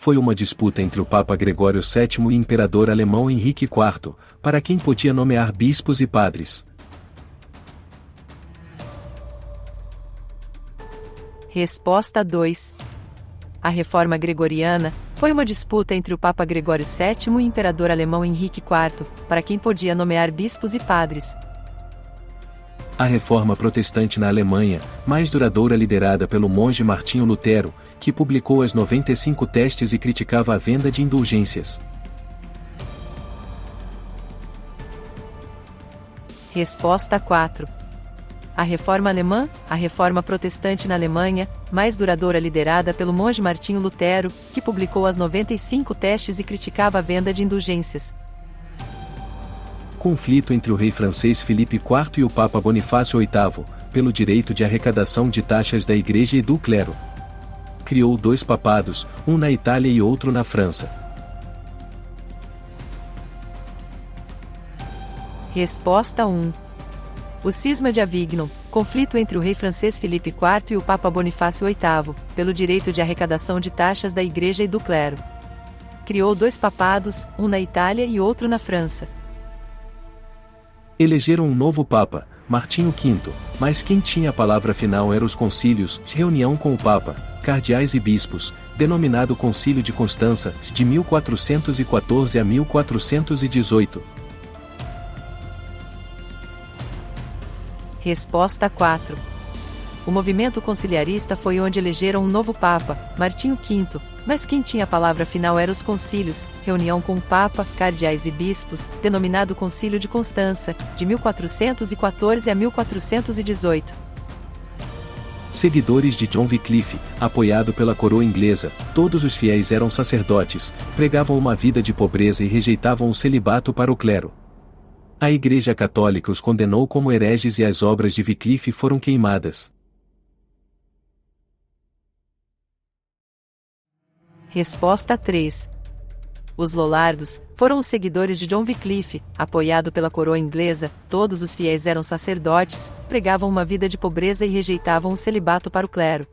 foi uma disputa entre o Papa Gregório VII e o imperador alemão Henrique IV, para quem podia nomear bispos e padres. Resposta 2. A Reforma Gregoriana foi uma disputa entre o Papa Gregório VII e o imperador alemão Henrique IV, para quem podia nomear bispos e padres. A Reforma Protestante na Alemanha, mais duradoura, liderada pelo monge Martinho Lutero, que publicou as 95 Testes e criticava a venda de indulgências. Resposta 4. A Reforma Alemã, a Reforma Protestante na Alemanha, mais duradoura, liderada pelo monge Martinho Lutero, que publicou as 95 Testes e criticava a venda de indulgências. Conflito entre o rei francês Filipe IV e o Papa Bonifácio VIII, pelo direito de arrecadação de taxas da Igreja e do clero. Criou 2 papados, um na Itália e outro na França. Resposta 1. O Cisma de Avignon, conflito entre o rei francês Filipe IV e o Papa Bonifácio VIII, pelo direito de arrecadação de taxas da Igreja e do clero. Criou 2 papados, um na Itália e outro na França. Elegeram um novo Papa, Martinho V, mas quem tinha a palavra final eram os concílios, reunião com o Papa, cardeais e bispos, denominado Concílio de Constança, de 1414 a 1418. Resposta 4. O movimento conciliarista foi onde elegeram um novo Papa, Martinho V, mas quem tinha a palavra final eram os concílios, reunião com o Papa, cardeais e bispos, denominado Concílio de Constança, de 1414 a 1418. Seguidores de John Wycliffe, apoiado pela coroa inglesa, todos os fiéis eram sacerdotes, pregavam uma vida de pobreza e rejeitavam o celibato para o clero. A Igreja Católica os condenou como hereges e as obras de Wycliffe foram queimadas. Resposta 3. Os Lollardos foram os seguidores de John Wycliffe, apoiado pela coroa inglesa, todos os fiéis eram sacerdotes, pregavam uma vida de pobreza e rejeitavam o celibato para o clero.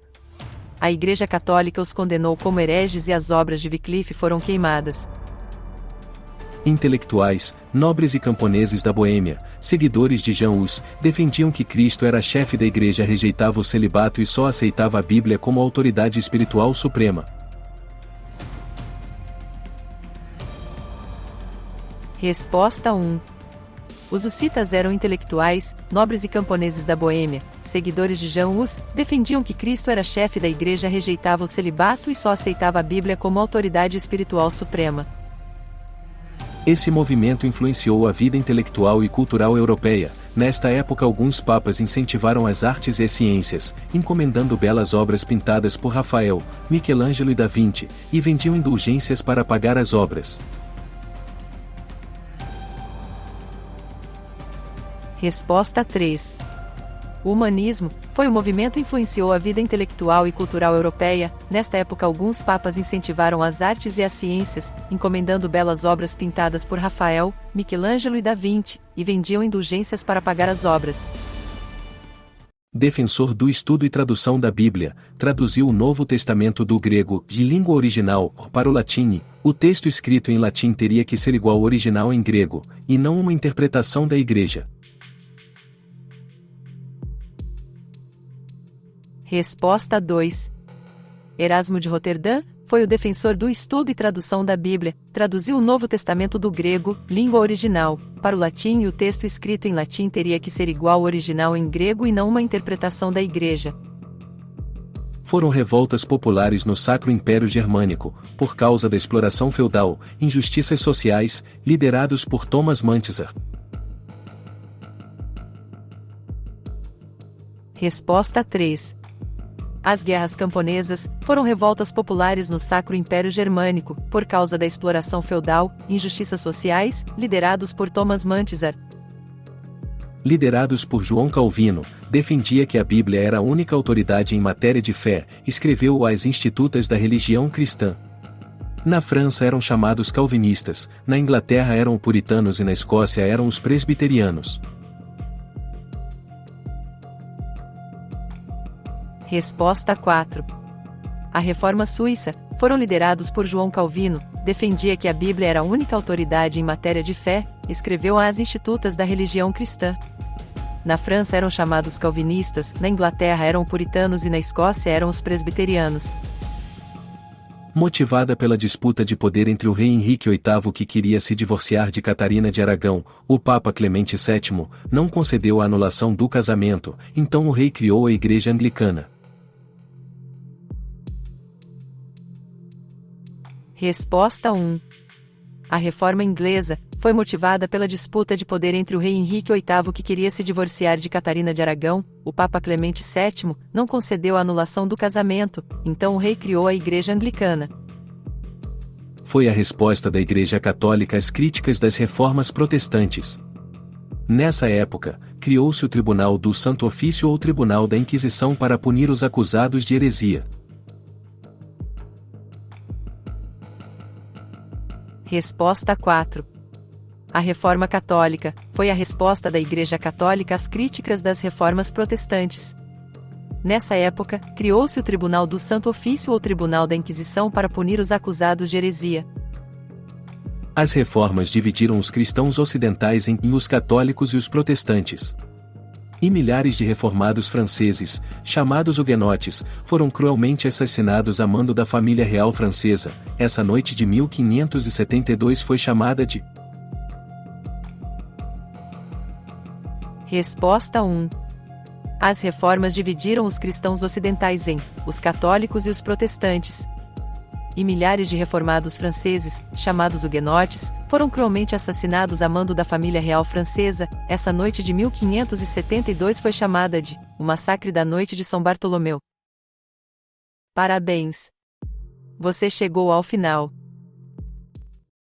A Igreja Católica os condenou como hereges e as obras de Wycliffe foram queimadas. Intelectuais, nobres e camponeses da Boêmia, seguidores de Jean Hus, defendiam que Cristo era chefe da Igreja, rejeitava o celibato e só aceitava a Bíblia como autoridade espiritual suprema. Resposta 1. Os hussitas eram intelectuais, nobres e camponeses da Boêmia, seguidores de Jean Hus, defendiam que Cristo era chefe da Igreja, rejeitava o celibato e só aceitava a Bíblia como autoridade espiritual suprema. Esse movimento influenciou a vida intelectual e cultural europeia. Nesta época, alguns papas incentivaram as artes e as ciências, encomendando belas obras pintadas por Rafael, Michelangelo e Da Vinci, e vendiam indulgências para pagar as obras. Resposta 3. O humanismo foi um movimento que influenciou a vida intelectual e cultural europeia. Nesta época, alguns papas incentivaram as artes e as ciências, encomendando belas obras pintadas por Rafael, Michelangelo e Da Vinci, e vendiam indulgências para pagar as obras. Defensor do estudo e tradução da Bíblia, traduziu o Novo Testamento do grego, de língua original, para o latim. O texto escrito em latim teria que ser igual ao original em grego, e não uma interpretação da Igreja. Resposta 2. Erasmo de Roterdã foi o defensor do estudo e tradução da Bíblia, traduziu o Novo Testamento do grego, língua original, para o latim, e o texto escrito em latim teria que ser igual ao original em grego e não uma interpretação da Igreja. Foram revoltas populares no Sacro Império Germânico, por causa da exploração feudal, injustiças sociais, liderados por Thomas Mantzar. Resposta 3. As guerras camponesas foram revoltas populares no Sacro Império Germânico, por causa da exploração feudal, injustiças sociais, liderados por Thomas Mantzar. Liderados por João Calvino, defendia que a Bíblia era a única autoridade em matéria de fé, escreveu as Institutas da Religião Cristã. Na França eram chamados calvinistas, na Inglaterra eram puritanos e na Escócia eram os presbiterianos. Resposta 4. A Reforma Suíça foram liderados por João Calvino, defendia que a Bíblia era a única autoridade em matéria de fé, escreveu às Institutas da religião cristã. Na França eram chamados calvinistas, na Inglaterra eram puritanos e na Escócia eram os presbiterianos. Motivada pela disputa de poder entre o rei Henrique VIII que queria se divorciar de Catarina de Aragão, o Papa Clemente VII não concedeu a anulação do casamento, então o rei criou a Igreja Anglicana. Resposta 1. A Reforma Inglesa foi motivada pela disputa de poder entre o rei Henrique VIII que queria se divorciar de Catarina de Aragão, o Papa Clemente VII não concedeu a anulação do casamento, então o rei criou a Igreja Anglicana. Foi a resposta da Igreja Católica às críticas das reformas protestantes. Nessa época, criou-se o Tribunal do Santo Ofício ou Tribunal da Inquisição para punir os acusados de heresia. Resposta 4. A Reforma Católica foi a resposta da Igreja Católica às críticas das reformas protestantes. Nessa época, criou-se o Tribunal do Santo Ofício ou Tribunal da Inquisição para punir os acusados de heresia. As reformas dividiram os cristãos ocidentais em os católicos e os protestantes. E milhares de reformados franceses, chamados huguenotes, foram cruelmente assassinados a mando da família real francesa. Essa noite de 1572 foi chamada de Resposta 1. As reformas dividiram os cristãos ocidentais em os católicos e os protestantes. E milhares de reformados franceses, chamados huguenotes, foram cruelmente assassinados a mando da família real francesa. Essa noite de 1572 foi chamada de o Massacre da Noite de São Bartolomeu. Parabéns! Você chegou ao final.